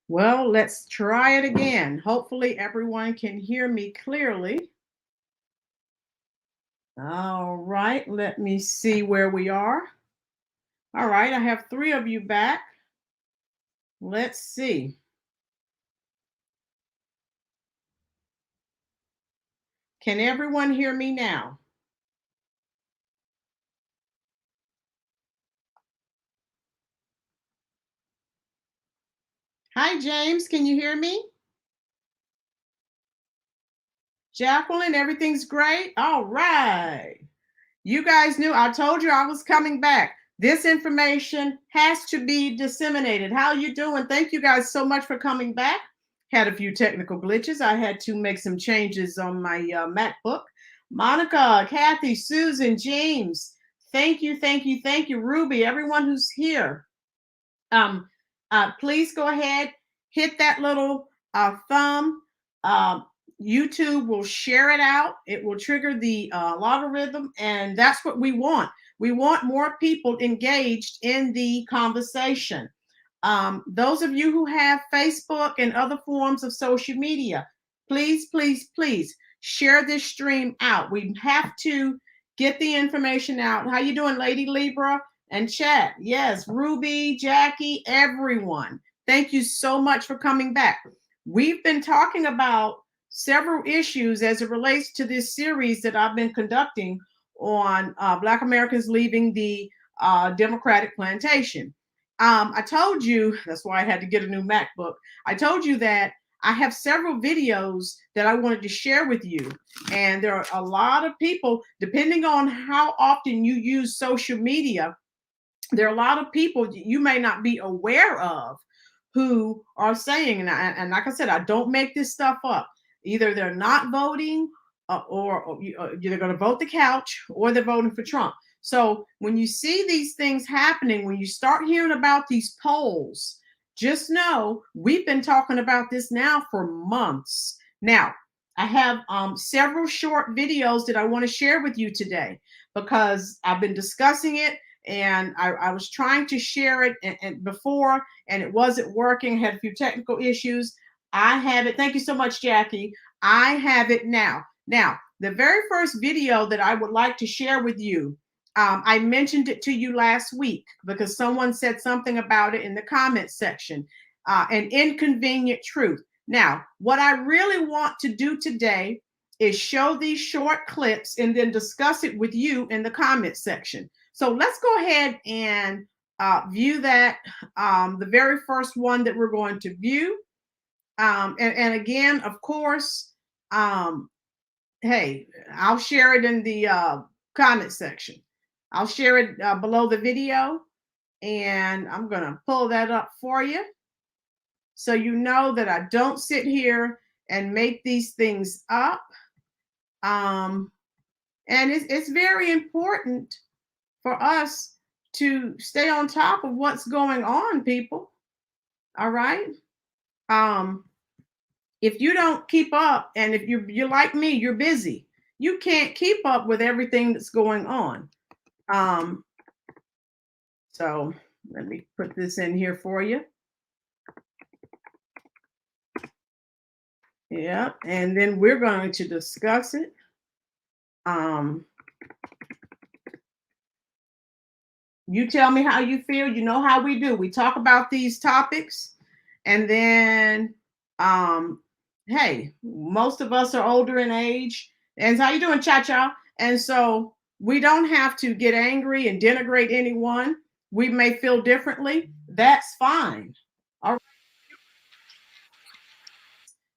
Well, let's try it again. Hopefully, everyone can hear me clearly. All right, let me see where we are. All right, I have three of you back. Let's see. Can everyone hear me now? Hi, James. Can you hear me? Jacqueline, everything's great? All right. You guys knew I told you I was coming back. This information has to be disseminated. How you doing? Thank you guys so much for coming back. Had a few technical glitches. I had to make some changes on my MacBook. Monica, Kathy, Susan, James, thank you, thank you, thank you. Ruby, everyone who's here. Um, please go ahead, hit that little thumb. YouTube will share it out. It will trigger the logarithm, and that's what we want. We want more people engaged in the conversation. Those of you who have Facebook and other forms of social media, please, please, please share this stream out. We have to get the information out. How you doing, Lady Libra? And chat. Yes, Ruby, Jackie, everyone. Thank you so much for coming back. We've been talking about several issues as it relates to this series that I've been conducting on Black Americans leaving the Democratic Plantation. I told you, that's why I had to get a new MacBook. I told you that I have several videos that I wanted to share with you. And there are a lot of people, depending on how often you use social media, there are a lot of people you may not be aware of who are saying, and like I said, I don't make this stuff up. Either they're not voting or they're going to vote the couch or they're voting for Trump. So when you see these things happening, when you start hearing about these polls, just know we've been talking about this now for months. Now, I have several short videos that I want to share with you today because I've been discussing it and I was trying to share it and before, and it wasn't working. I had a few technical issues. I have it. Thank you so much, Jackie. I have it now. Now, the very first video that I would like to share with you, I mentioned it to you last week because someone said something about it in the comments section. An inconvenient truth. Now, what I really want to do today is show these short clips and then discuss it with you in the comment section. So let's go ahead and view that, the very first one that we're going to view. And again, of course, hey, I'll share it in the comment section. I'll share it below the video, and I'm going to pull that up for you so you know that I don't sit here and make these things up. And it's very important for us to stay on top of what's going on, people. All right. Um, if you don't keep up, and if you're like me, you're busy. You can't keep up with everything that's going on. Um, so let me put this in here for you. Yeah, and then we're going to discuss it. You tell me how you feel. You know how we do. We talk about these topics, and then, hey, most of us are older in age. And how you doing, Cha Cha? And so we don't have to get angry and denigrate anyone. We may feel differently. That's fine. All right.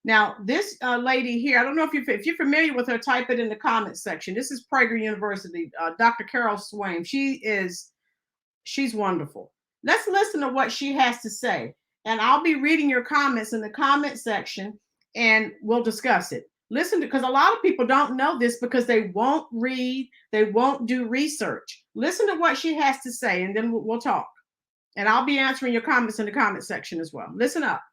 Now, this lady here, I don't know if you're familiar with her, type it in the comments section. This is Prager University, Dr. Carol Swain. She's wonderful. Let's listen to what she has to say. And I'll be reading your comments in the comment section and we'll discuss it. Listen to, because a lot of people don't know this because they won't read, they won't do research. Listen to what she has to say and then we'll talk. And I'll be answering your comments in the comment section as well. Listen up.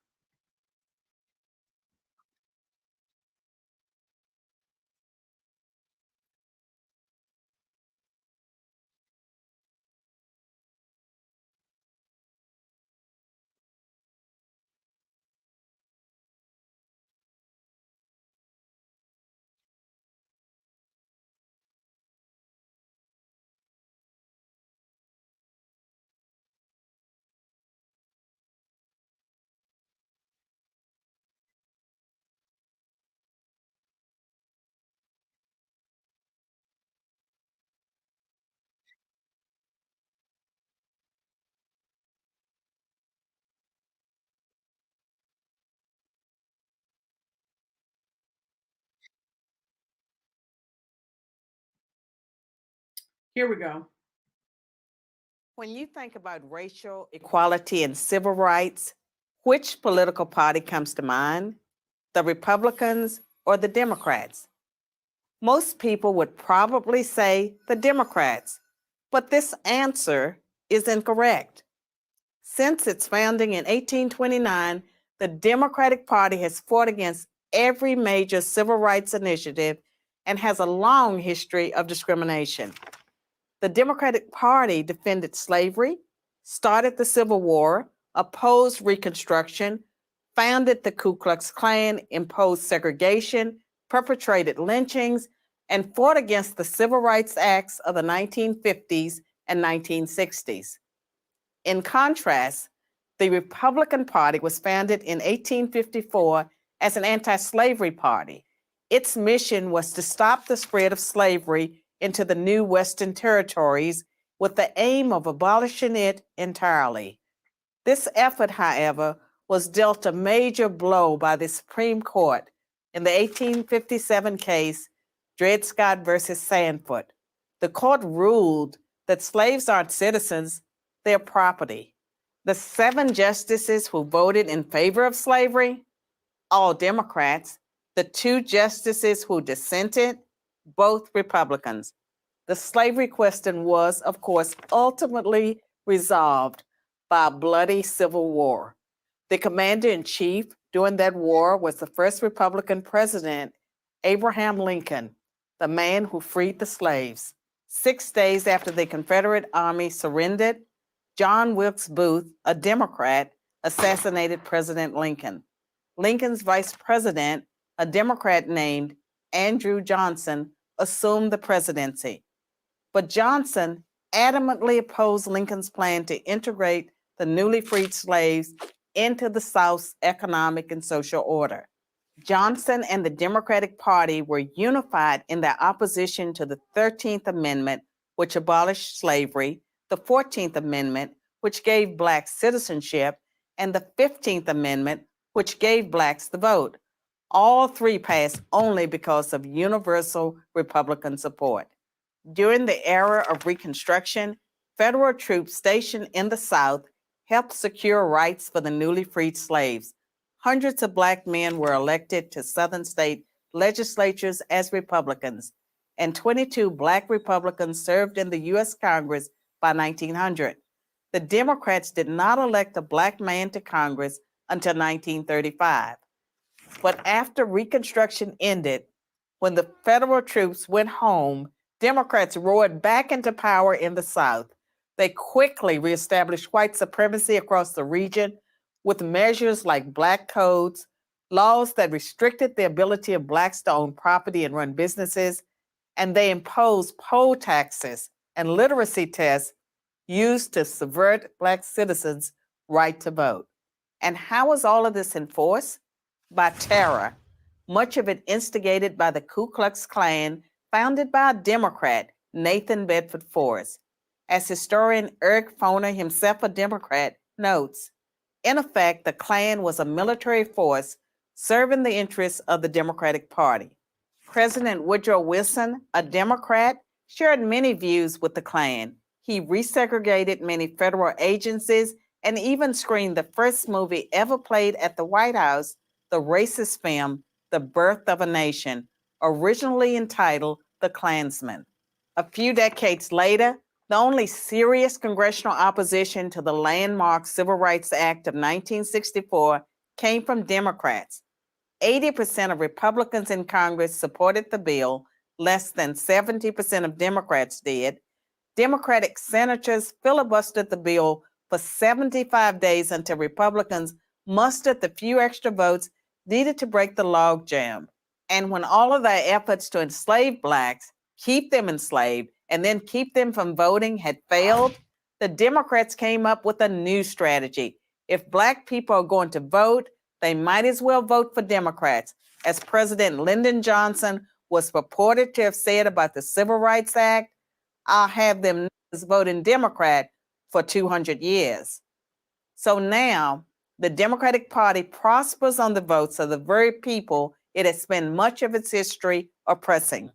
Here we go. When you think about racial equality and civil rights, which political party comes to mind? The Republicans or the Democrats? Most people would probably say the Democrats, but this answer is incorrect. Since its founding in 1829, the Democratic Party has fought against every major civil rights initiative and has a long history of discrimination. The Democratic Party defended slavery, started the Civil War, opposed Reconstruction, founded the Ku Klux Klan, imposed segregation, perpetrated lynchings, and fought against the Civil Rights Acts of the 1950s and 1960s. In contrast, the Republican Party was founded in 1854 as an anti-slavery party. Its mission was to stop the spread of slavery into the new Western territories with the aim of abolishing it entirely. This effort, however, was dealt a major blow by the Supreme Court in the 1857 case Dred Scott versus Sandford. The court ruled that slaves aren't citizens, they're property. The 7 justices who voted in favor of slavery, all Democrats. The 2 justices who dissented, both Republicans. The slavery question was, of course, ultimately resolved by a bloody civil war. The commander-in-chief during that war was the first Republican president, Abraham Lincoln, the man who freed the slaves. 6 days after the Confederate Army surrendered, John Wilkes Booth, a Democrat, assassinated President Lincoln. Lincoln's vice president, a Democrat named Andrew Johnson, assumed the presidency. But Johnson adamantly opposed Lincoln's plan to integrate the newly freed slaves into the South's economic and social order. Johnson and the Democratic Party were unified in their opposition to the 13th Amendment, which abolished slavery, the 14th Amendment, which gave Blacks citizenship, and the 15th Amendment, which gave Blacks the vote. All 3 passed only because of universal Republican support. During the era of Reconstruction, federal troops stationed in the South helped secure rights for the newly freed slaves. Hundreds of Black men were elected to Southern state legislatures as Republicans, and 22 Black Republicans served in the U.S. Congress by 1900. The Democrats did not elect a Black man to Congress until 1935. But after Reconstruction ended, when the federal troops went home, Democrats roared back into power in the South. They quickly reestablished white supremacy across the region with measures like Black codes, laws that restricted the ability of Blacks to own property and run businesses, and they imposed poll taxes and literacy tests used to subvert Black citizens' right to vote. And how was all of this enforced? By terror, much of it instigated by the Ku Klux Klan, founded by a Democrat, Nathan Bedford Forrest. As historian Eric Foner, himself a Democrat, notes, in effect, the Klan was a military force serving the interests of the Democratic Party. President Woodrow Wilson, a Democrat, shared many views with the Klan. He resegregated many federal agencies and even screened the first movie ever played at the White House, the racist film, The Birth of a Nation, originally entitled The Klansman. A few decades later, the only serious congressional opposition to the landmark Civil Rights Act of 1964 came from Democrats. 80% of Republicans in Congress supported the bill, less than 70% of Democrats did. Democratic senators filibustered the bill for 75 days until Republicans mustered the few extra votes needed to break the logjam. And when all of their efforts to enslave Blacks, keep them enslaved, and then keep them from voting had failed, the Democrats came up with a new strategy. If Black people are going to vote, they might as well vote for Democrats, as President Lyndon Johnson was purported to have said about the Civil Rights Act. I'll have them voting Democrat for 200 years. So now, the Democratic Party prospers on the votes of the very people it has spent much of its history oppressing.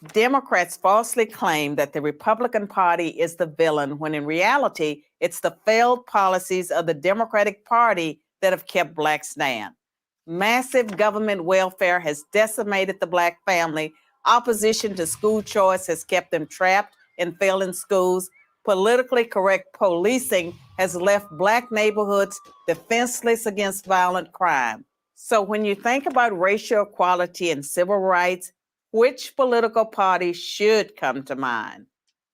Democrats falsely claim that the Republican Party is the villain, when in reality, it's the failed policies of the Democratic Party that have kept Blacks down. Massive government welfare has decimated the Black family. Opposition to school choice has kept them trapped in failing schools. Politically correct policing has left Black neighborhoods defenseless against violent crime. So when you think about racial equality and civil rights, which political party should come to mind?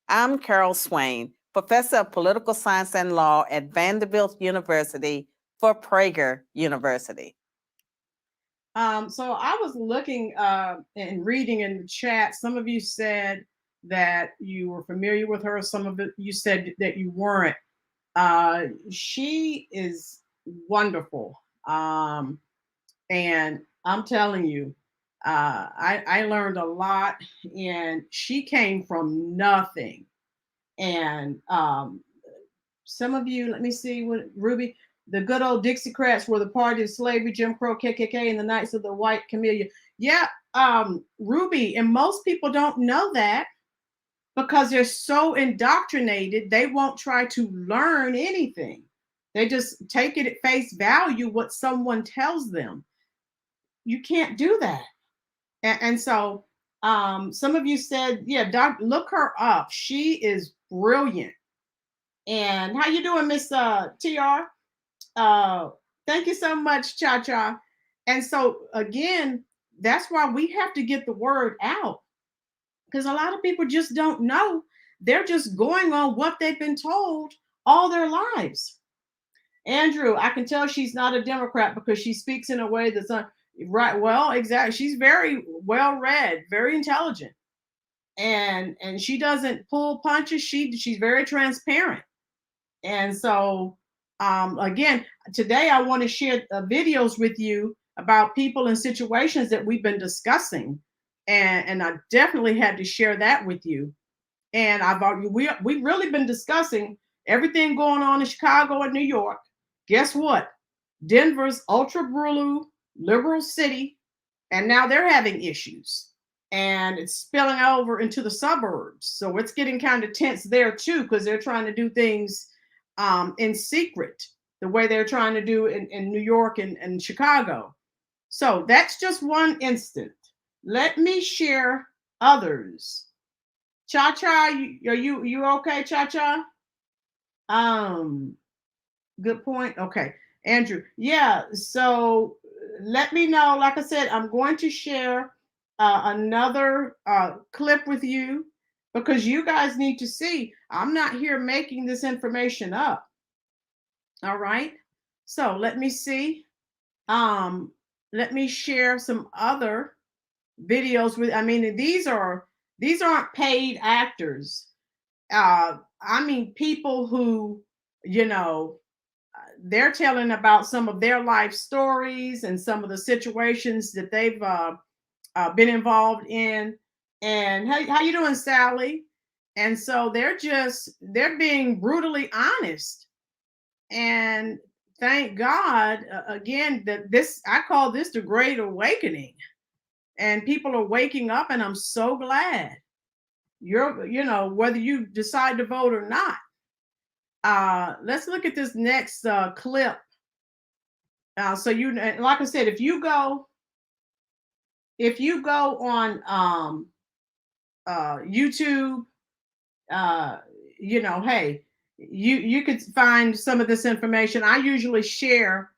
I'm Carol Swain, professor of political science and law at Vanderbilt University for Prager University. So I was looking and reading in the chat. Some of you said that you were familiar with her. Some of it you said that you weren't. She is wonderful. And I'm telling you, I learned a lot, and she came from nothing. And some of you, let me see what Ruby, the good old Dixiecrats were the party of slavery, Jim Crow, KKK, and the Knights of the White Camellia. Yeah, Ruby, and most people don't know that because they're so indoctrinated, they won't try to learn anything. They just take it at face value what someone tells them. You can't do that. And so some of you said, yeah, look her up. She is brilliant. And how you doing, Miss TR? Thank you so much, Cha Cha. And so again, that's why we have to get the word out, because a lot of people just don't know. They're just going on what they've been told all their lives. Andrew, I can tell she's not a Democrat because she speaks in a way that's not right. Well, exactly. She's very well read, very intelligent, and she doesn't pull punches. She's very transparent. And so again, today I want to share videos with you about people and situations that we've been discussing, and I definitely had to share that with you. And we've really been discussing everything going on in Chicago and New York. Guess what? Denver's ultra blue liberal city, and now they're having issues, and it's spilling over into the suburbs. So it's getting kind of tense there too, because they're trying to do things in secret, the way they're trying to do in New York and Chicago. So that's just one instant. Let me share others. Cha Cha, are you okay, Cha Cha? Good point. Okay, Andrew. Yeah. So let me know. Like I said, I'm going to share another clip with you, because you guys need to see I'm not here making this information up. All right. So let me see. Let me share some other videos with. I mean, these aren't paid actors. I mean, people who, they're telling about some of their life stories and some of the situations that they've been involved in. And how you doing, Sally? And so they're being brutally honest. And thank God, again, that I call this the Great Awakening. And people are waking up, and I'm so glad. Whether you decide to vote or not. Let's look at this next clip. So like I said, if you go on YouTube, hey, you could find some of this information. I usually share.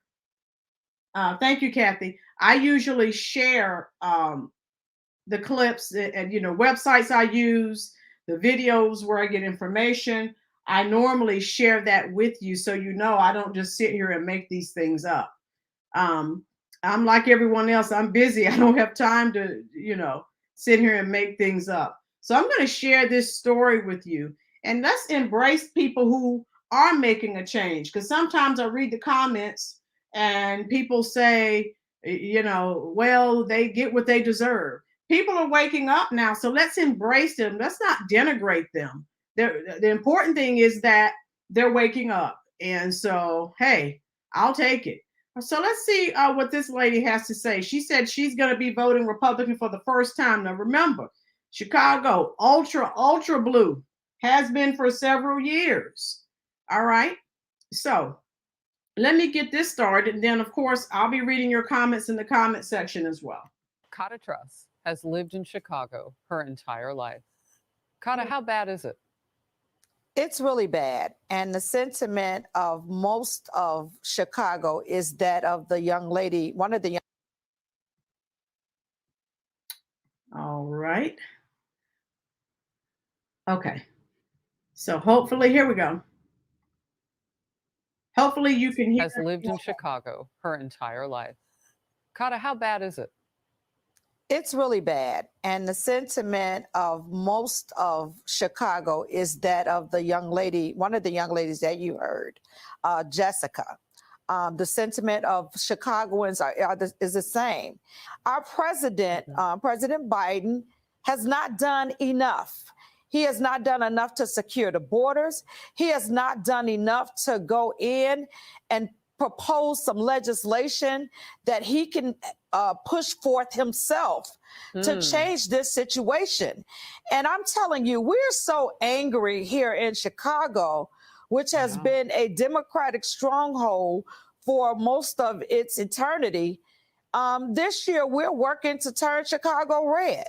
Thank you, Kathy. I usually share the clips and websites I use, the videos where I get information. I normally share that with you, so I don't just sit here and make these things up. I'm like everyone else. I'm busy. I don't have time to, sit here and make things up. So I'm going to share this story with you, and let's embrace people who are making a change. Because sometimes I read the comments and people say, well, they get what they deserve. People are waking up now, so let's embrace them. Let's not denigrate them. The important thing is that they're waking up. And so, hey, I'll take it. So let's see what this lady has to say. She said she's going to be voting Republican for the first time. Now, remember, Chicago, ultra blue, has been for several years. All right. So let me get this started. And then, of course, I'll be reading your comments in the comment section as well. Kata Truss has lived in Chicago her entire life. Kata, how bad is it? It's really bad. And the sentiment of most of Chicago is that of the young lady, one of the young. All right. Okay. So hopefully, here we go. Hopefully you can hear. Has lived in Chicago her entire life. Kata, how bad is it? It's really bad. And the sentiment of most of Chicago is that of the young lady, one of the young ladies that you heard, Jessica. The sentiment of Chicagoans is the same. Our president, President Biden, has not done enough. He has not done enough to secure the borders. He has not done enough to go in and propose some legislation that he can push forth himself to change this situation. And I'm telling you, we're so angry here in Chicago, which has been a Democratic stronghold for most of its eternity. This year, we're working to turn Chicago red.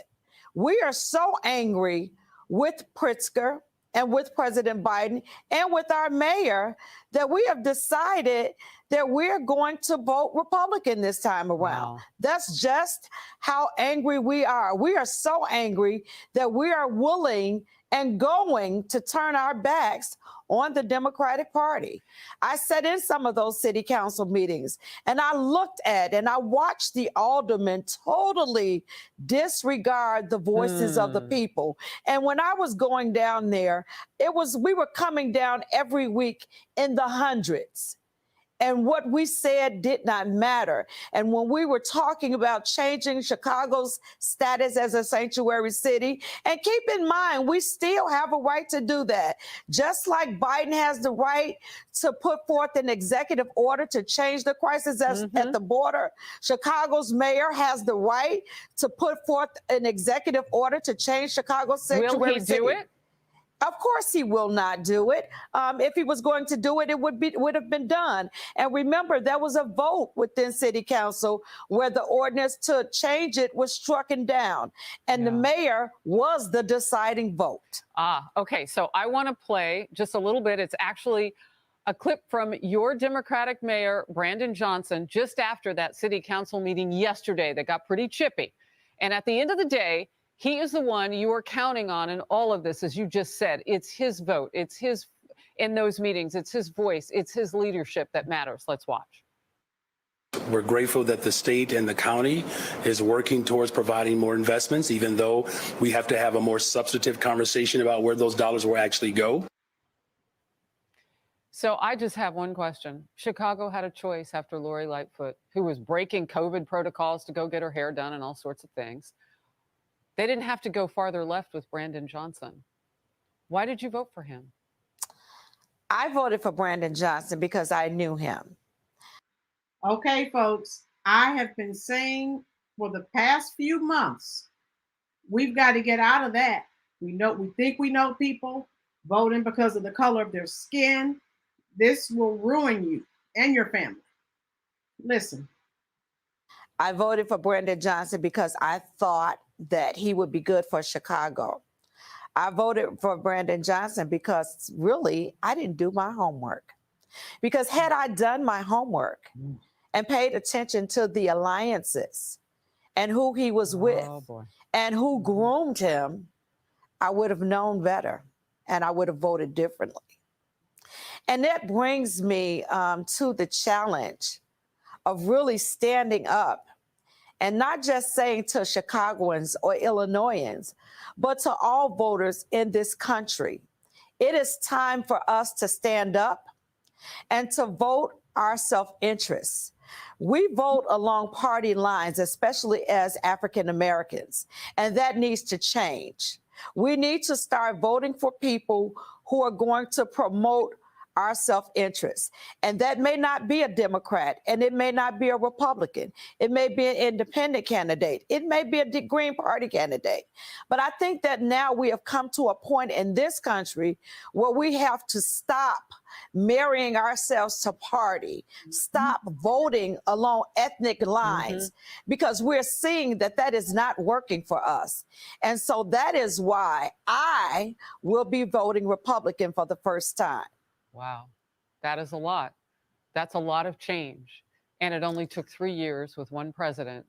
We are so angry with Pritzker and with President Biden and with our mayor that we have decided that we're going to vote Republican this time around. Wow. That's just how angry we are. We are so angry that we are willing and going to turn our backs on the Democratic Party. I sat in some of those city council meetings and I looked at and I watched the aldermen totally disregard the voices of the people. And when I was going down there, we were coming down every week in the hundreds. And what we said did not matter. And when we were talking about changing Chicago's status as a sanctuary city, and keep in mind, we still have a right to do that. Just like Biden has the right to put forth an executive order to change the crisis at the border, Chicago's mayor has the right to put forth an executive order to change Chicago's sanctuary city. Will he do it? Of course he will not do it. If he was going to do it, it would have been done. And remember, there was a vote within City Council where the ordinance to change it was strucken down. And the mayor was the deciding vote. Okay. So I want to play just a little bit. It's actually a clip from your Democratic mayor, Brandon Johnson, just after that City Council meeting yesterday that got pretty chippy. And at the end of the day, he is the one you are counting on in all of this, as you just said. It's his vote. It's his, in those meetings, it's his voice. It's his leadership that matters. Let's watch. We're grateful that the state and the county is working towards providing more investments, even though we have to have a more substantive conversation about where those dollars will actually go. So I just have one question. Chicago had a choice after Lori Lightfoot, who was breaking COVID protocols to go get her hair done and all sorts of things. They didn't have to go farther left with Brandon Johnson. Why did you vote for him? I voted for Brandon Johnson because I knew him. Okay, folks, I have been saying for the past few months, we've got to get out of that. We think we know people voting because of the color of their skin. This will ruin you and your family. Listen. I voted for Brandon Johnson because I thought that he would be good for Chicago. I voted for Brandon Johnson because really I didn't do my homework. Because had I done my homework and paid attention to the alliances and who he was with and who groomed him, I would have known better and I would have voted differently. And that brings me to the challenge of really standing up and not just saying to Chicagoans or Illinoisans, but to all voters in this country, it is time for us to stand up and to vote our self-interest. We vote along party lines, especially as African Americans, and that needs to change. We need to start voting for people who are going to promote our self-interest. And that may not be a Democrat, and it may not be a Republican. It may be an independent candidate. It may be a Green Party candidate. But I think that now we have come to a point in this country where we have to stop marrying ourselves to party, stop voting along ethnic lines, because we're seeing that that is not working for us. And so that is why I will be voting Republican for the first time. Wow, that is a lot. That's a lot of change. And it only took 3 years with one president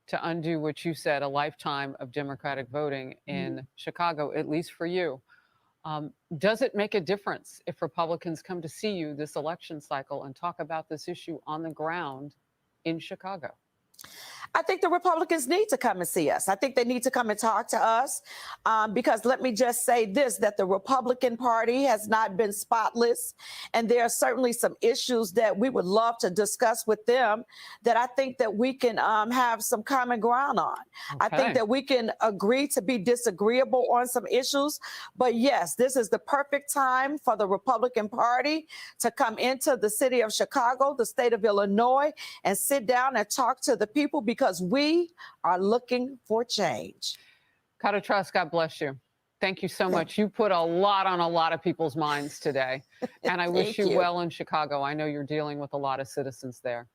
to undo what you said, a lifetime of Democratic voting in Chicago, at least for you. Does it make a difference if Republicans come to see you this election cycle and talk about this issue on the ground in Chicago? I think the Republicans need to come and see us. I think they need to come and talk to us because let me just say this, that the Republican Party has not been spotless. And there are certainly some issues that we would love to discuss with them that I think that we can have some common ground on. I think that we can agree to be disagreeable on some issues. But yes, this is the perfect time for the Republican Party to come into the city of Chicago, the state of Illinois, and sit down and talk to the people because we are looking for change. Cata Trust, God bless you. Thank you so much. You put a lot on a lot of people's minds today. And I wish you well in Chicago. I know you're dealing with a lot of citizens there.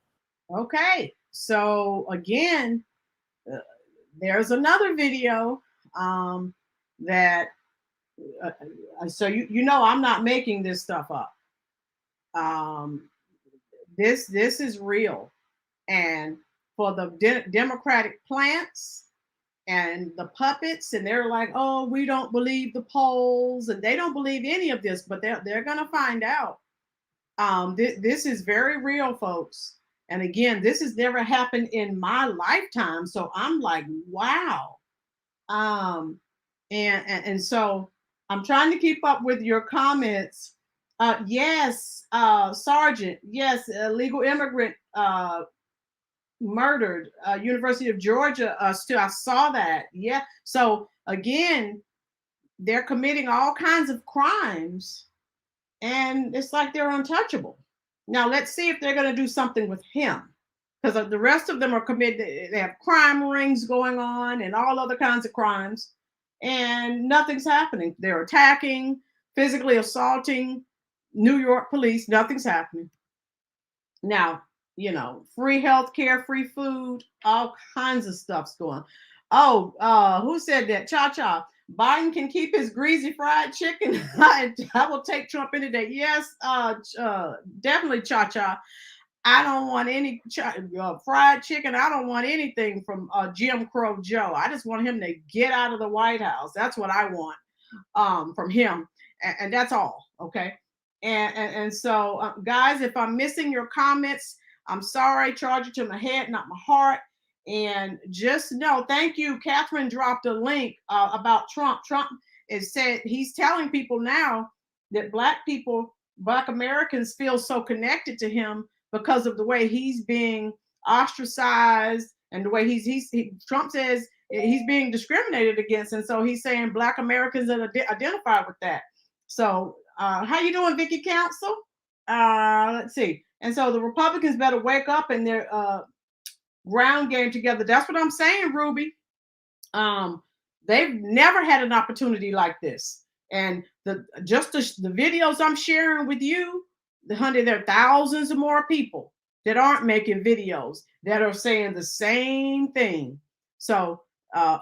Okay. So again, there's another video that, so you know I'm not making this stuff up. This is real. And for the Democratic plants and the puppets, and they're like, oh, we don't believe the polls, and they don't believe any of this, but they're going to find out. This is very real, folks. And again, this has never happened in my lifetime. So I'm like, wow. And so I'm trying to keep up with your comments. Yes, Sergeant, yes, illegal immigrant murdered, University of Georgia still, I saw that. Yeah. So again, they're committing all kinds of crimes and it's like they're untouchable. Now let's see if they're going to do something with him, because the rest of them are committed. They have crime rings going on and all other kinds of crimes and nothing's happening. They're attacking, physically assaulting New York police. Nothing's happening. Now, you know, free healthcare, free food, all kinds of stuff's going on. Oh, who said that? Cha-Cha. Biden can keep his greasy fried chicken. I will take Trump any day. Yes, definitely, Cha-Cha. I don't want any fried chicken. I don't want anything from Jim Crow Joe. I just want him to get out of the White House. That's what I want from him. And that's all, okay? And so, guys, if I'm missing your comments, I'm sorry. Charge it to my head, not my heart. And just know, thank you. Catherine dropped a link about Trump. Trump is said he's telling people now that Black Americans feel so connected to him because of the way he's being ostracized and the way Trump says he's being discriminated against. And so he's saying Black Americans identify with that. So how you doing, Vicky Council? Let's see. And so the Republicans better wake up and their ground game together. That's what I'm saying, Ruby. They've never had an opportunity like this. And the videos I'm sharing with you, honey, there are thousands of more people that aren't making videos that are saying the same thing. So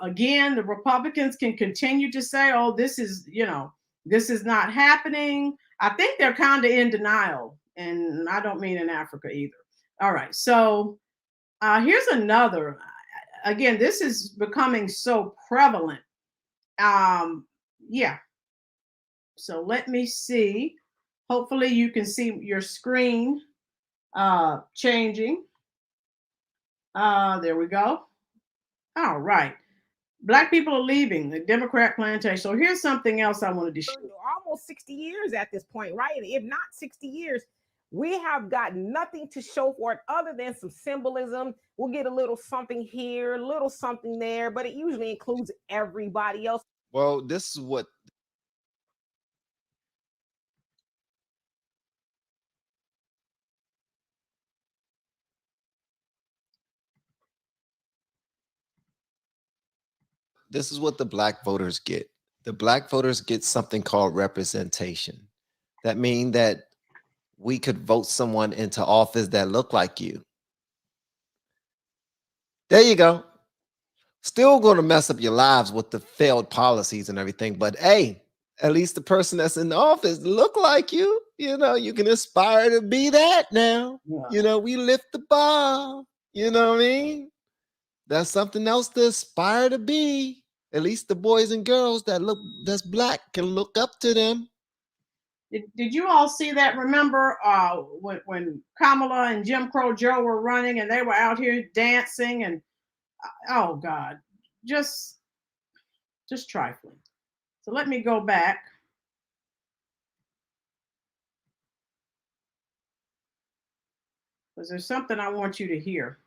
again, the Republicans can continue to say, oh, this is not happening. I think they're kind of in denial. And I don't mean in Africa either. All right. So here's another. Again, this is becoming so prevalent. Yeah. So let me see. Hopefully you can see your screen changing. There we go. All right. Black people are leaving the Democrat plantation. So here's something else I wanted to share. Almost 60 years at this point, right? If not 60 years, we have got nothing to show for it other than some symbolism. We'll get a little something here, a little something there, but it usually includes everybody else. Well, this is what this is what the black voters get. The black voters get something called representation. That means that we could vote someone into office that look like you. There you go. Still going to mess up your lives with the failed policies and everything, but hey, at least the person that's in the office look like you. You know, you can aspire to be that now. Yeah. You know, we lift the bar. You know what I mean? That's something else to aspire to be. At least the boys and girls that's black can look up to them. Did you all see that? Remember when Kamala and Jim Crow Joe were running and they were out here dancing and oh God, just trifling. So let me go back. Because there's something I want you to hear.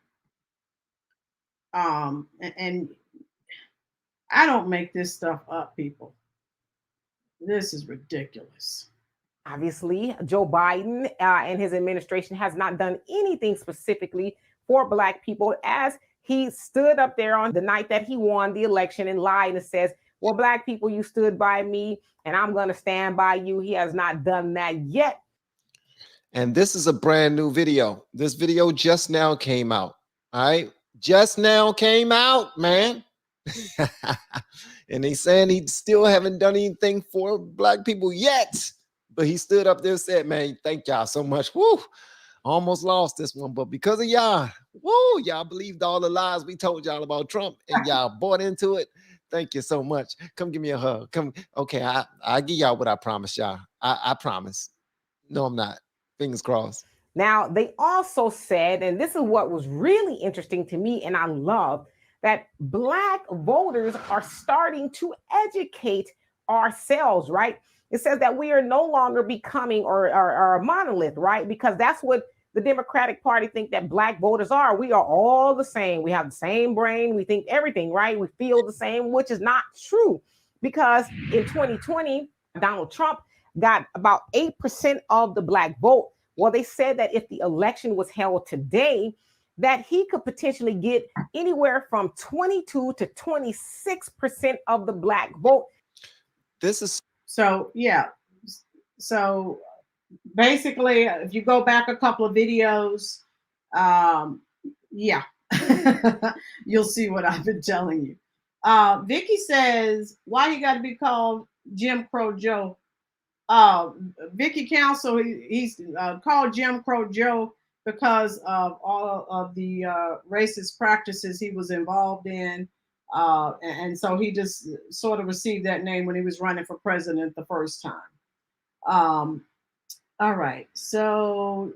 And I don't make this stuff up, people. This is ridiculous. Obviously, Joe Biden and his administration has not done anything specifically for Black people, as he stood up there on the night that he won the election and lied and says, well, Black people, you stood by me and I'm going to stand by you. He has not done that yet. And this is a brand new video. This video just now came out. All right. Just now came out, man. And he's saying he still haven't done anything for Black people yet. But he stood up there and said, man, thank y'all so much. Woo, almost lost this one. But because of y'all, woo, y'all believed all the lies we told y'all about Trump and y'all bought into it. Thank you so much. Come give me a hug. Come. Okay, I'll give y'all what I promised y'all. I promise. No, I'm not. Fingers crossed. Now, they also said, and this is what was really interesting to me and I love, that Black voters are starting to educate ourselves, right? It says that we are no longer becoming or a monolith, right? Because that's what the Democratic Party think that Black voters are. We are all the same. We have the same brain. We think everything, right? We feel the same, which is not true. Because in 2020, Donald Trump got about 8% of the Black vote. Well, they said that if the election was held today, that he could potentially get anywhere from 22 to 26% of the Black vote. This is So, yeah. So basically, if you go back a couple of videos, yeah, you'll see what I've been telling you. Vicky says, why you got to be called Jim Crow Joe? Vicky Council, he's called Jim Crow Joe because of all of the racist practices he was involved in. And so he just sort of received that name when he was running for president the first time. All right. So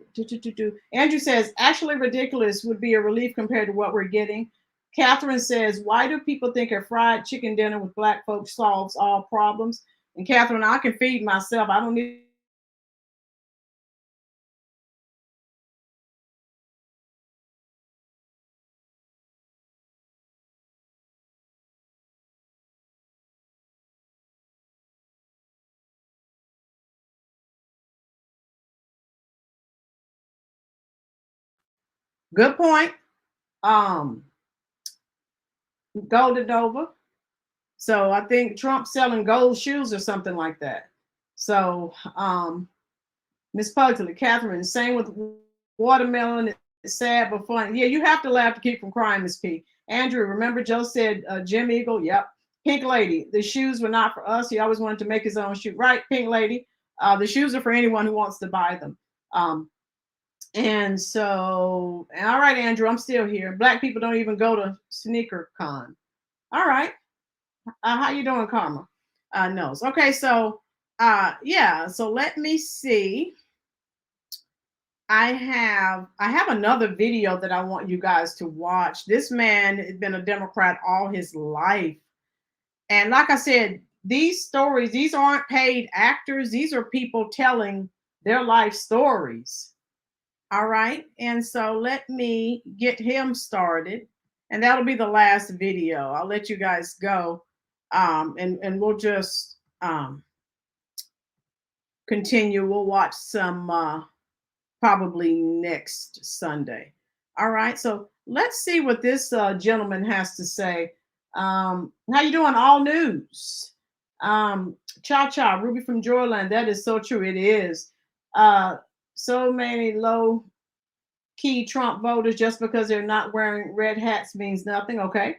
Andrew says, actually ridiculous would be a relief compared to what we're getting. Catherine says, why do people think a fried chicken dinner with Black folks solves all problems? And Catherine, I can feed myself. I don't need. Good point. Golden Nova. So I think Trump's selling gold shoes or something like that. So Miss Pugsley, Catherine, same with watermelon. It's sad but fun. Yeah, you have to laugh to keep from crying, Miss P. Andrew, remember Joe said Jim Eagle? Yep. Pink Lady, the shoes were not for us. He always wanted to make his own shoe. Right, Pink Lady. The shoes are for anyone who wants to buy them. And so, all right, Andrew, I'm still here. Black people don't even go to Sneaker Con. All right. How you doing, Karma? Knows. Okay, so yeah, so let me see. I have another video that I want you guys to watch. This man has been a Democrat all his life. And like I said, these stories, these aren't paid actors. These are people telling their life stories. All right. And so let me get him started. And that'll be the last video. I'll let you guys go. And we'll just continue. We'll watch some probably next Sunday. All right. So let's see what this gentleman has to say. How you doing? All news. Cha Cha, Ruby from Joyland. That is so true. It is. So many low key Trump voters just because they're not wearing red hats means nothing. Okay.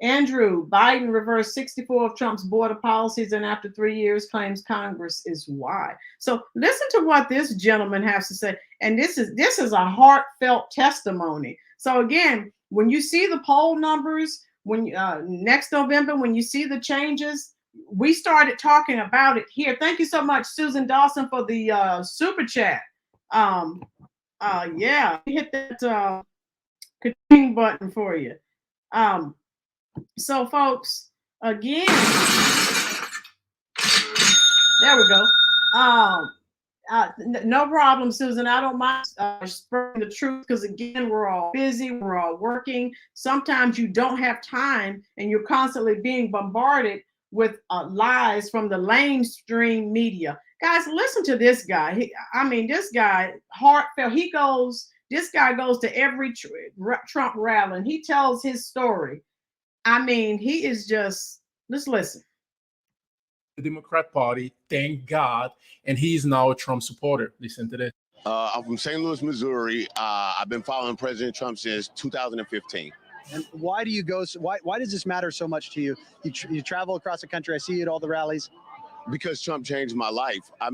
Andrew, Biden reversed 64 of Trump's border policies and after 3 years claims Congress is why. So listen to what this gentleman has to say. And this is a heartfelt testimony. So again, when you see the poll numbers, when next November, when you see the changes, we started talking about it here. Thank you so much, Susan Dawson, for the super chat. Yeah, hit that continue button for you. So, folks, again, there we go. No problem, Susan. I don't mind spreading the truth because, again, we're all busy. We're all working. Sometimes you don't have time and you're constantly being bombarded with lies from the mainstream media. Guys, listen to this guy. This guy, heartfelt. This guy goes to every Trump rally and he tells his story. He is just, let's listen. The Democrat Party, thank God, and he's now a Trump supporter. Listen to this. I'm from St. Louis, Missouri. I've been following President Trump since 2015. And why do you go? Why does this matter so much to you? You travel across the country. I see you at all the rallies. Because Trump changed my life. I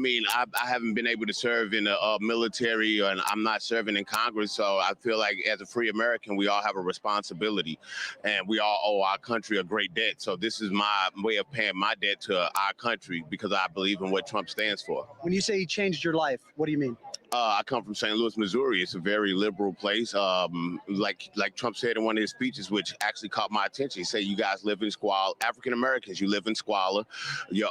haven't been able to serve in the military, and I'm not serving in Congress. So I feel like as a free American, we all have a responsibility, and we all owe our country a great debt. So this is my way of paying my debt to our country because I believe in what Trump stands for. When you say he changed your life, what do you mean? I come from St. Louis, Missouri. It's a very liberal place. Like Trump said in one of his speeches, which actually caught my attention. He said, "You guys live in squalor. African Americans, you live in squalor. You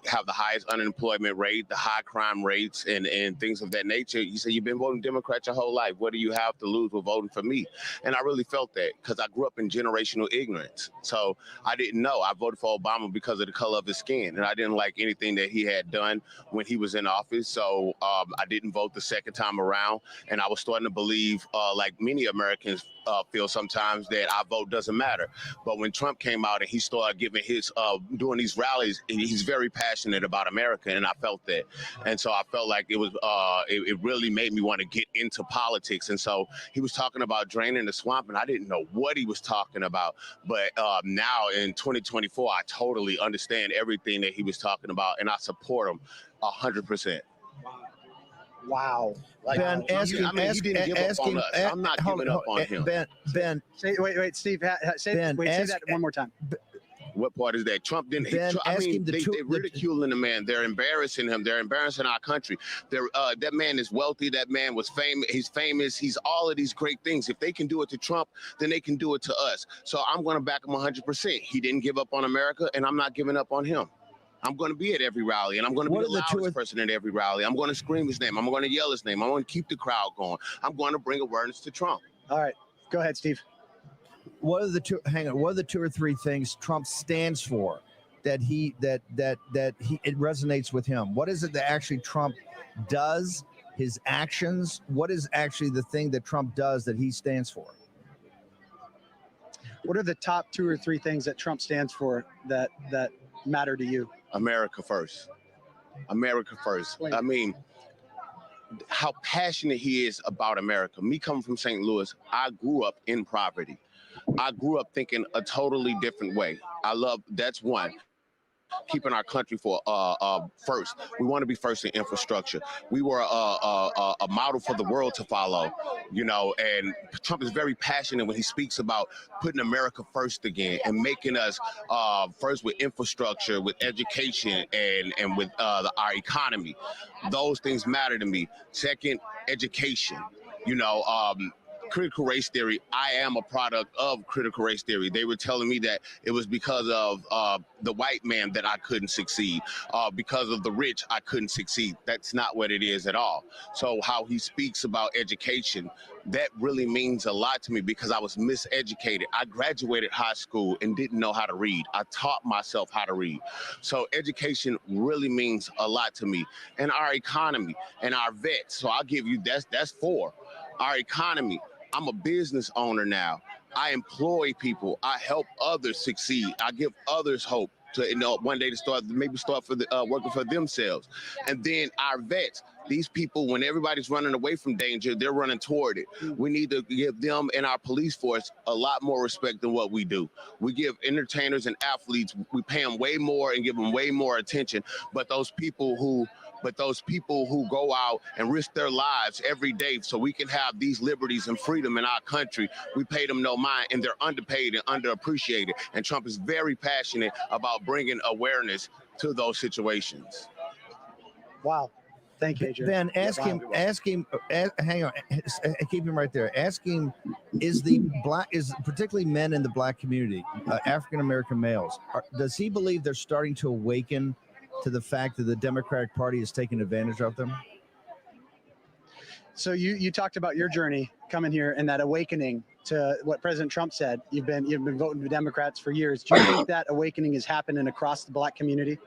have the highest unemployment rate, the high crime rates, and things of that nature." You say you've been voting Democrat your whole life. What do you have to lose with voting for me? And I really felt that because I grew up in generational ignorance. So I didn't know. I voted for Obama because of the color of his skin, and I didn't like anything that he had done when he was in office. So I didn't vote the second time around, and I was starting to believe, like many Americans feel sometimes, that our vote doesn't matter. But when Trump came out and he started giving his doing these rallies, he's very passionate about America, and I felt that. And so I felt like it was it really made me want to get into politics. And so he was talking about draining the swamp, and I didn't know what he was talking about. But now in 2024, I totally understand everything that he was talking about, and I support him 100%. Wow. Like, Ben, he didn't give up on us. I'm not giving up on him. Ben, wait, Steve. Say that one more time. What part is that? Trump didn't. Ben, They're ridiculing the man. They're embarrassing him. They're embarrassing our country. That man is wealthy. That man was famous. He's famous. He's all of these great things. If they can do it to Trump, then they can do it to us. So I'm going to back him 100%. He didn't give up on America, and I'm not giving up on him. I'm going to be at every rally, and I'm going to be the loudest person at every rally. I'm going to scream his name. I'm going to yell his name. I'm going to keep the crowd going. I'm going to bring awareness to Trump. All right. Go ahead, Steve. What are the two? Hang on. What are the two or three things Trump stands for that it resonates with him? What is it that actually Trump does? His actions. What is actually the thing that Trump does that he stands for? What are the top two or three things that Trump stands for that matter to you? America first. America first. I mean, how passionate he is about America. Me coming from St. Louis, I grew up in poverty. I grew up thinking a totally different way. That's one. Keeping our country for first. We want to be first in infrastructure. We were a model for the world to follow, and Trump is very passionate when he speaks about putting America first again and making us first with infrastructure, with education, and with our economy. Those things matter to me. Second, education. Critical race theory, I am a product of critical race theory. They were telling me that it was because of the white man that I couldn't succeed. Because of the rich, I couldn't succeed. That's not what it is at all. So how he speaks about education, that really means a lot to me because I was miseducated. I graduated high school and didn't know how to read. I taught myself how to read. So education really means a lot to me. And our economy and our vets. So I'll give you, that's four. Our economy. I'm a business owner now, I employ people. I help others succeed. I give others hope to, you know, one day to start for the working for themselves. And then our vets, these people, when everybody's running away from danger, they're running toward it. We need to give them and our police force a lot more respect than what we do. We give entertainers and athletes, we pay them way more and give them way more attention. But those people who go out and risk their lives every day so we can have these liberties and freedom in our country, we pay them no mind, and they're underpaid and underappreciated. And Trump is very passionate about bringing awareness to those situations. Wow. Thank you, Adrian. Ben, hang on, keep him right there. Ask him, is particularly men in the black community, African-American males, does he believe they're starting to awaken to the fact that the Democratic Party is taking advantage of them? So you talked about your journey coming here and that awakening to what President Trump said. You've been voting for Democrats for years. Do you think that awakening is happening across the black community?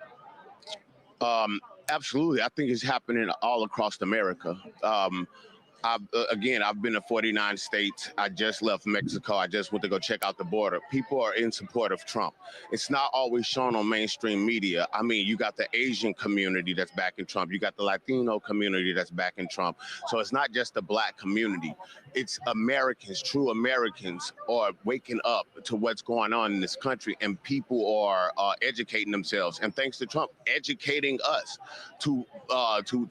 Absolutely. I think it's happening all across America. I've been to 49 states. I just left Mexico. I just went to go check out the border. People are in support of Trump. It's not always shown on mainstream media. I mean, you got the Asian community that's backing Trump. You got the Latino community that's backing Trump. So it's not just the black community. It's Americans, true Americans are waking up to what's going on in this country, and people are educating themselves. And thanks to Trump educating us to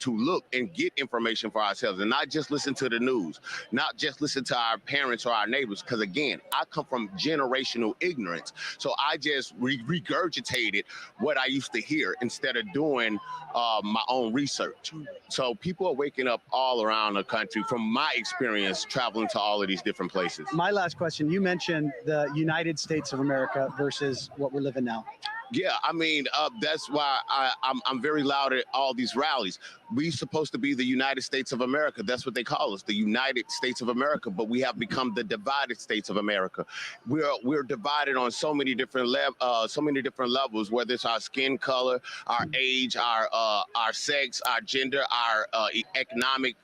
look and get information for ourselves and not just listen to the news, not just listen to our parents or our neighbors. Because again, I come from generational ignorance. So I just regurgitated what I used to hear instead of doing my own research. So people are waking up all around the country from my experience traveling to all of these different places. My last question, you mentioned the United States of America versus what we're living now. Yeah, I mean, that's why I'm very loud at all these rallies. We're supposed to be the United States of America. That's what they call us, the United States of America. But we have become the divided states of America. We're divided on so many different levels, whether it's our skin color, our age, our sex, our gender, our economic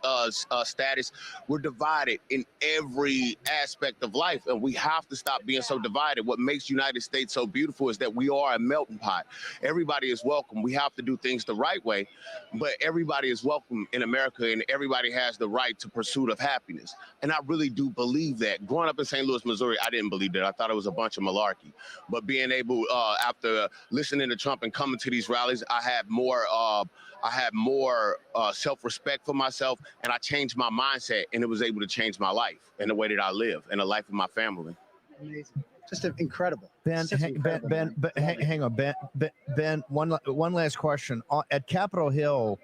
status. We're divided in every aspect of life, and we have to stop being so divided. What makes United States so beautiful is that we are a melting pot. Everybody is welcome. We have to do things the right way, but everybody is welcome in America, and everybody has the right to pursuit of happiness. And I really do believe that. Growing up in St. Louis, Missouri, I didn't believe that. I thought it was a bunch of malarkey. But being able, after listening to Trump and coming to these rallies, I had more self-respect for myself, and I changed my mindset, and it was able to change my life and the way that I live and the life of my family. Amazing. Just incredible. Ben, hang on, Ben. One last question. At Capitol Hill,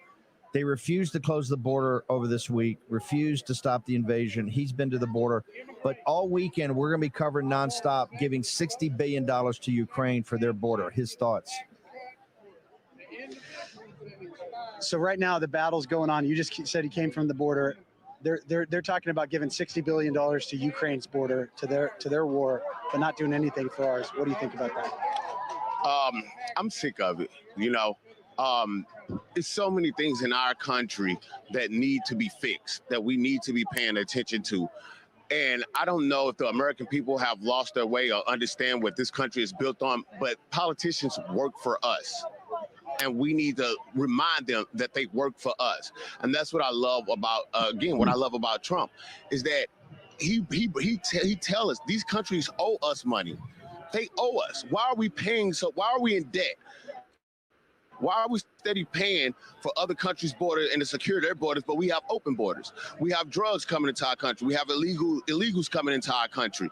they refused to close the border over this week. Refused to stop the invasion. He's been to the border, but all weekend we're going to be covering nonstop, giving $60 billion to Ukraine for their border. His thoughts. So right now the battle's going on. You just said he came from the border. They're talking about giving $60 billion to Ukraine's border, to their war, but not doing anything for ours. What do you think about that? I'm sick of it. You know, it's so many things in our country that need to be fixed, that we need to be paying attention to. And I don't know if the American people have lost their way or understand what this country is built on, but politicians work for us. And we need to remind them that they work for us. And that's what I love about, what I love about Trump is that he tells us these countries owe us money. They owe us. Why are we paying? So why are we in debt? Why are we steady paying for other countries' borders and to secure their borders, but we have open borders? We have drugs coming into our country. We have illegals coming into our country.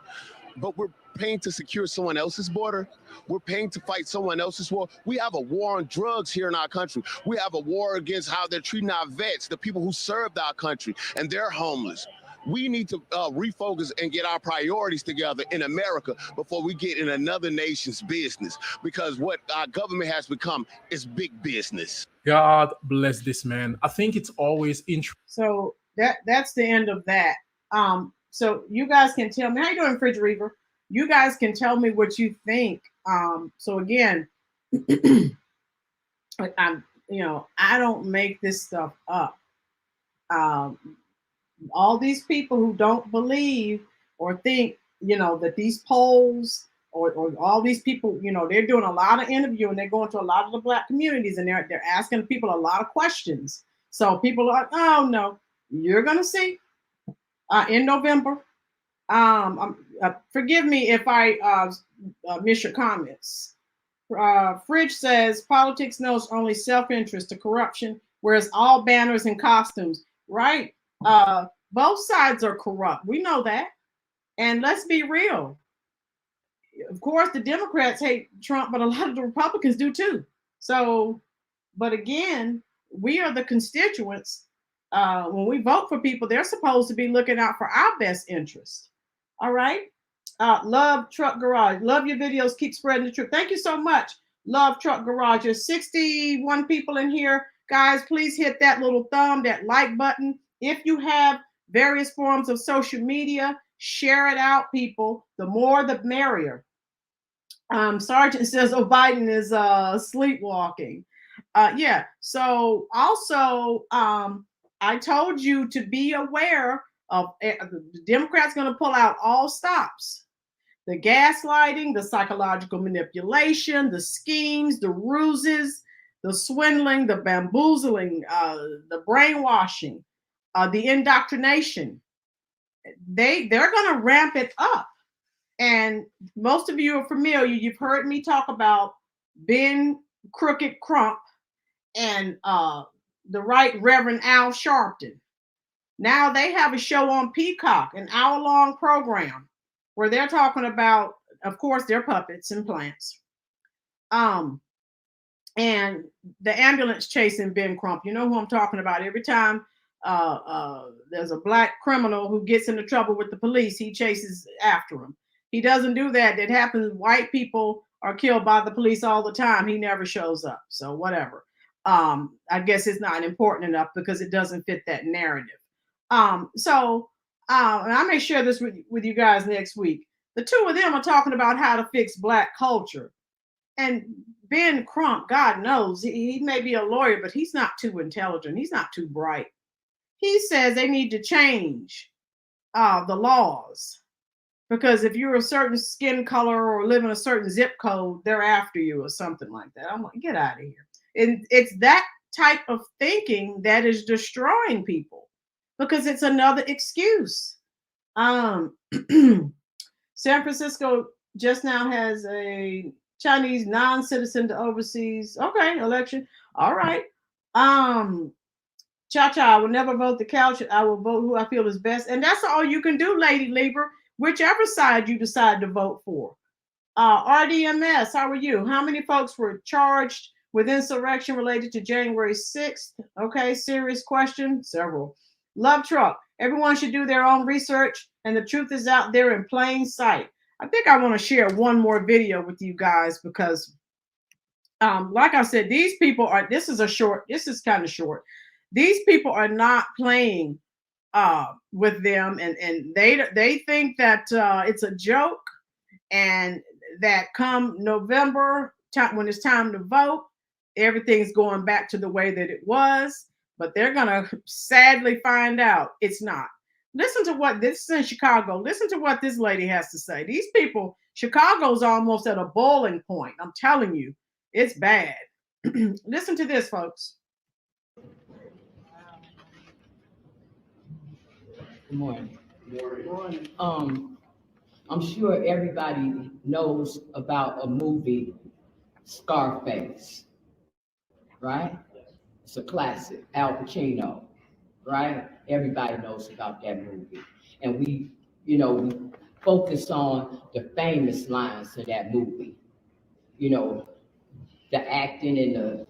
But we're paying to secure someone else's border. We're paying to fight someone else's war. We have a war on drugs here in our country. We have a war against how they're treating our vets, the people who served our country, and they're homeless. We need to refocus and get our priorities together in America before we get in another nation's business, because what our government has become is big business. God bless this man. I think it's always interesting. So that's the end of that. So you guys can tell me, how you doing, Fridge Reaver? You guys can tell me what you think. So again, I don't make this stuff up. All these people who don't believe or think that these polls or all these people, they're doing a lot of interviewing. They're going to a lot of the Black communities, and they're asking people a lot of questions. So people are, oh no, you're going to see in November. Forgive me if I miss your comments. Fridge says politics knows only self-interest to corruption, whereas all banners and costumes, right? Both sides are corrupt. We know that. And let's be real. Of course, the Democrats hate Trump, but a lot of the Republicans do too. So, but again, we are the constituents. When we vote for people, they're supposed to be looking out for our best interest. All right. Love Truck Garage. Love your videos. Keep spreading the truth. Thank you so much. Love Truck Garage. There's 61 people in here. Guys, please hit that little thumb, that like button. If you have various forms of social media, share it out, people. The more, the merrier. Sergeant says, oh, Biden is sleepwalking. Yeah. So also, I told you to be aware of the Democrats going to pull out all stops. The gaslighting, the psychological manipulation, the schemes, the ruses, the swindling, the bamboozling, the brainwashing, the indoctrination. They're going to ramp it up. And most of you are familiar. You've heard me talk about Ben Crooked Crump and the Right Reverend Al Sharpton. Now they have a show on Peacock, an hour-long program where they're talking about, of course, their puppets and plants. And the ambulance chasing Ben Crump. You know who I'm talking about. Every time there's a Black criminal who gets into trouble with the police, he chases after him. He doesn't do that. It happens. White people are killed by the police all the time. He never shows up. So whatever. I guess it's not important enough because it doesn't fit that narrative. And I may share this with you guys next week. The two of them are talking about how to fix Black culture. And Ben Crump, God knows, he may be a lawyer, but he's not too intelligent. He's not too bright. He says they need to change the laws. Because if you're a certain skin color or live in a certain zip code, they're after you or something like that. I'm like, get out of here. And it's that type of thinking that is destroying people because it's another excuse. San Francisco just now has a Chinese non-citizen to overseas. Okay, election. All right. Cha-cha, I will never vote the couch. I will vote who I feel is best. And that's all you can do, Lady Lieber. Whichever side you decide to vote for. RDMS, how are you? How many folks were charged with insurrection related to January 6th? Okay, serious question. Several. Love Truck. Everyone should do their own research, and the truth is out there in plain sight. I think I want to share one more video with you guys because, like I said, these people are, this is kind of short. These people are not playing with them, and they think that it's a joke, and that come November when it's time to vote, everything's going back to the way that it was. But they're gonna sadly find out it's not. Listen to what this is in Chicago. Listen to what this lady has to say. These people, Chicago's almost at a boiling point. I'm telling you, it's bad. Listen to this, folks. Good morning. I'm sure everybody knows about a movie, Scarface, right? It's a classic, Al Pacino, right? Everybody knows about that movie. And we focus on the famous lines of that movie. The acting and the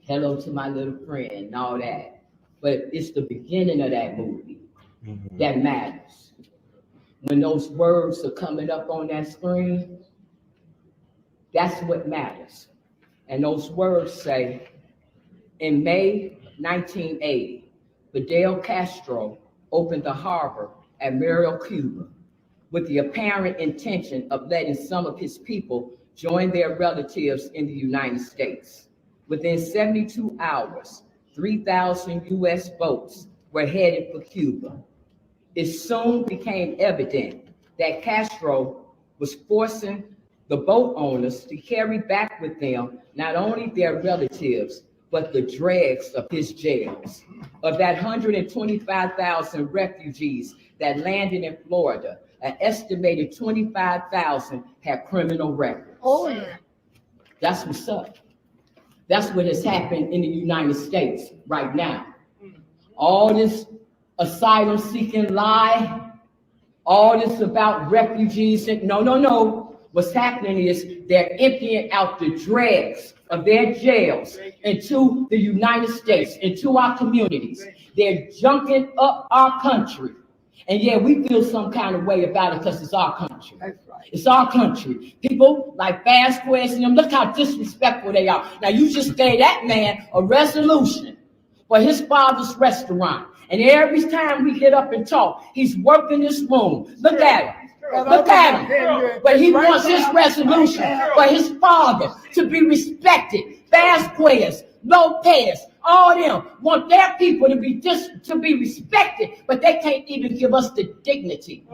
hello to my little friend and all that. But it's the beginning of that movie that matters. When those words are coming up on that screen, that's what matters. And those words say, in May 1980, Fidel Castro opened the harbor at Muriel, Cuba, with the apparent intention of letting some of his people join their relatives in the United States. Within 72 hours, 3,000 U.S. boats were headed for Cuba. It soon became evident that Castro was forcing the boat owners to carry back with them not only their relatives, but the dregs of his jails. Of that 125,000 refugees that landed in Florida, an estimated 25,000 had criminal records. Oh, yeah. That's what's up. That's what has happened in the United States right now. All this asylum seeking lie, all this about refugees, no. What's happening is they're emptying out the dregs of their jails into the United States, into our communities. They're junking up our country. And yeah, we feel some kind of way about it because it's our country. It's our country. People like Vasquez and them, look how disrespectful they are. Now, you just gave that man a resolution for his father's restaurant. And every time we get up and talk, he's working this room. Look at him. Look at him. But he wants his resolution for his father to be respected. Vasquez, Lopez, all them want their people to be respected, but they can't even give us the dignity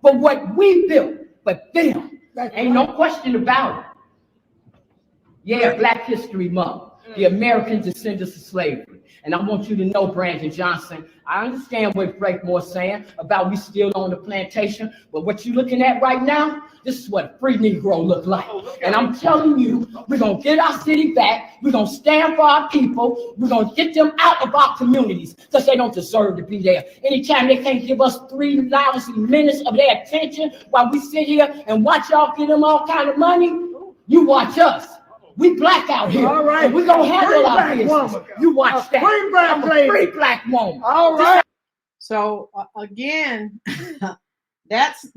for what we built. But them, ain't no question about it. Yeah, Black History Month, the American descendants of slavery. And I want you to know, Brandon Johnson, I understand what Frank Moore's saying about we still on the plantation, but what you're looking at right now, this is what a free Negro look like. And I'm telling you, we're going to get our city back. We're going to stand for our people. We're going to get them out of our communities because they don't deserve to be there. Anytime they can't give us 3 lousy minutes of their attention while we sit here and watch y'all give them all kind of money, you watch us. We black out here. All right. And we're going to handle our business. You watch that. I'm a free black woman. All right. So again, that's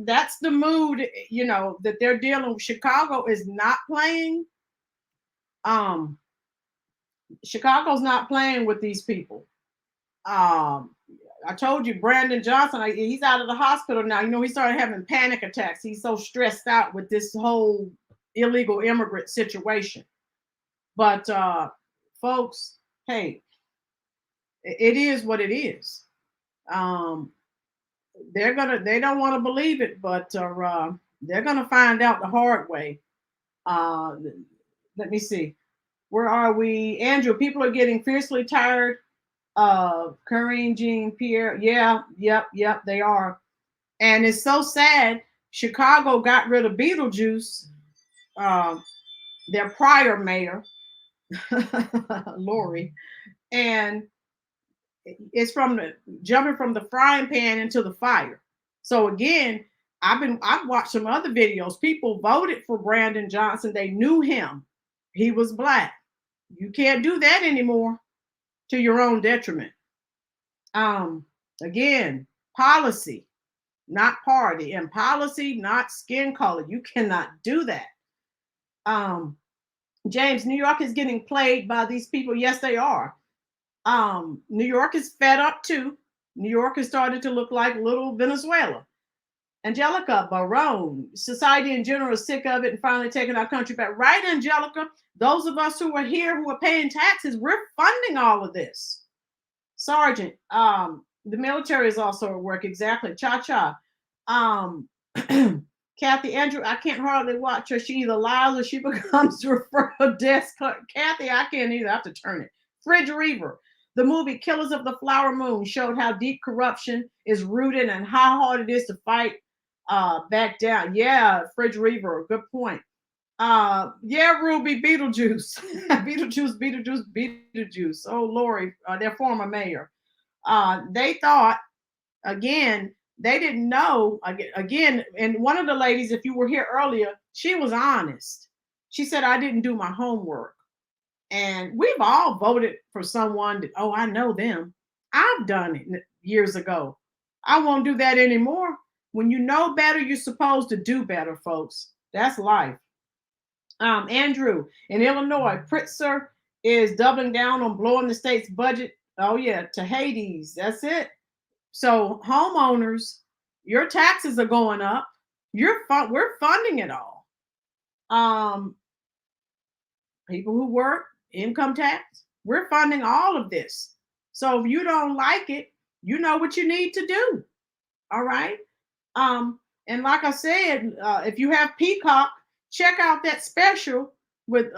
the mood, you know, that they're dealing with. Chicago is not playing. Chicago's not playing with these people. I told you, Brandon Johnson, he's out of the hospital now. You know, he started having panic attacks. He's so stressed out with this whole illegal immigrant situation. But folks, hey, it is what it is. They don't want to believe it, but they're gonna find out the hard way. Let me see. Where are we? Andrew, people are getting fiercely tired of Corinne Jean Pierre. Yeah, yep, they are. And it's so sad. Chicago got rid of Beetlejuice, their prior mayor, Lori, and it's jumping from the frying pan into the fire. So again, I've watched some other videos. People voted for Brandon Johnson. They knew him. He was Black. You can't do that anymore to your own detriment. Again, policy, not party, and policy, not skin color. You cannot do that. James, New York is getting played by these people. Yes, they are. New York is fed up too. New York has started to look like little Venezuela. Angelica Barone, society in general is sick of it and finally taking our country back. Right, Angelica? Those of us who are here who are paying taxes, we're funding all of this. Sergeant, the military is also at work. Exactly. Cha-cha. Kathy Andrew, I can't hardly watch her. She either lies or she becomes referral desk. Kathy, I can't either. I have to turn it. Fridge Reaver. The movie Killers of the Flower Moon showed how deep corruption is rooted and how hard it is to fight back down. Yeah, Fridge Reaver, good point. Yeah, Ruby, Beetlejuice. Beetlejuice. Oh, Lori, their former mayor. They thought, again, they didn't know, again, and one of the ladies, if you were here earlier, she was honest. She said, I didn't do my homework. And we've all voted for someone that, oh, I know them. I've done it years ago. I won't do that anymore. When you know better, you're supposed to do better, folks. That's life. Andrew, in Illinois, Pritzker is doubling down on blowing the state's budget. Oh, yeah, to Hades. That's it. So homeowners, your taxes are going up. We're funding it all. People who work, income tax, we're funding all of this. So if you don't like it, you know what you need to do. All right. And like I said, if you have Peacock, check out that special with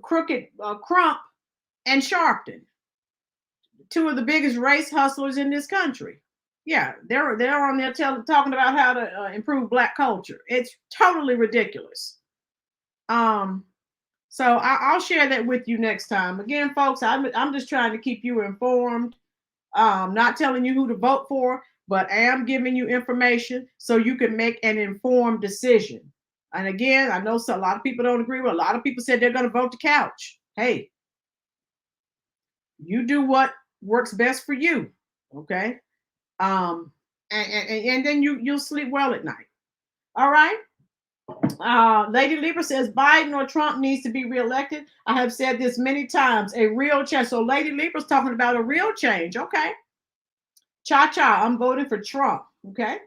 Crooked Crump and Sharpton, two of the biggest race hustlers in this country. Yeah, they're on there talking about how to improve Black culture. It's totally ridiculous. So I'll share that with you next time. Again, folks, I'm just trying to keep you informed. Not telling you who to vote for, but I am giving you information so you can make an informed decision. And again, I know a lot of people don't agree with. A lot of people said they're going to vote the couch. Hey, you do what works best for you, okay? And then you'll sleep well at night. All right. Lady Libra says Biden or Trump needs to be reelected. I have said this many times, a real change. So Lady Libra's talking about a real change. Okay. Cha-cha, I'm voting for Trump. Okay.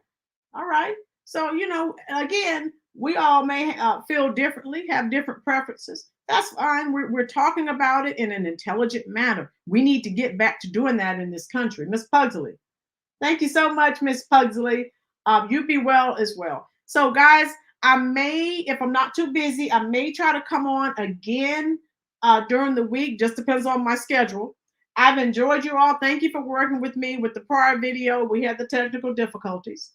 All right. So, again, we all may feel differently, have different preferences. That's fine. We're talking about it in an intelligent manner. We need to get back to doing that in this country. Miss Pugsley. Thank you so much, Miss Pugsley. You be well as well. So, guys, I may, if I'm not too busy, I may try to come on again during the week. Just depends on my schedule. I've enjoyed you all. Thank you for working with me with the prior video. We had the technical difficulties.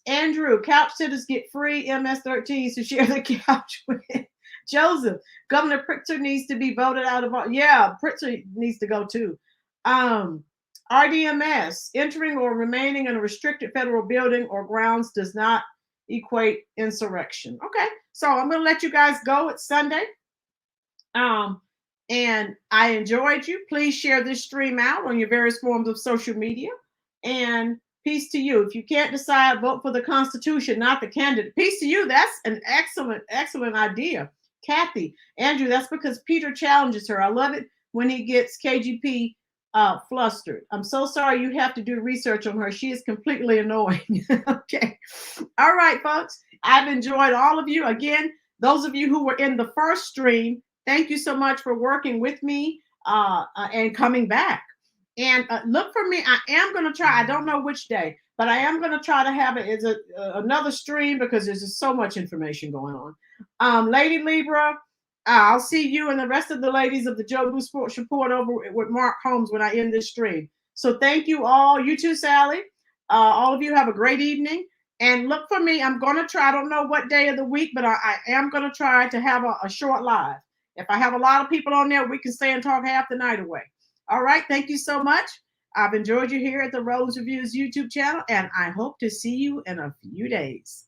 Andrew, couch sitters get free MS-13s to share the couch with. Joseph, Governor Pritzker needs to be voted out of. Yeah, Pritzker needs to go too. RDMS, entering or remaining in a restricted federal building or grounds does not equate insurrection. Okay, so I'm going to let you guys go. It's Sunday. And I enjoyed you. Please share this stream out on your various forms of social media. And peace to you. If you can't decide, vote for the Constitution, not the candidate. Peace to you. That's an excellent idea. Kathy, Andrew, that's because Peter challenges her. I love it when he gets KGP flustered. I'm so sorry you have to do research on her. She is completely annoying. Okay. All right, folks. I've enjoyed all of you. Again, those of you who were in the first stream, thank you so much for working with me and coming back. And look for me. I am going to try. I don't know which day, but I am going to try to have it as another stream because there's just so much information going on. Lady Libra, I'll see you and the rest of the ladies of the Joe Boo Sports Report over with Mark Holmes when I end this stream. So thank you all. You too, Sally. All of you have a great evening. And look for me. I'm going to try. I don't know what day of the week, but I am going to try to have a short live. If I have a lot of people on there, we can stay and talk half the night away. All right. Thank you so much. I've enjoyed you here at the Rose Reviews YouTube channel, and I hope to see you in a few days.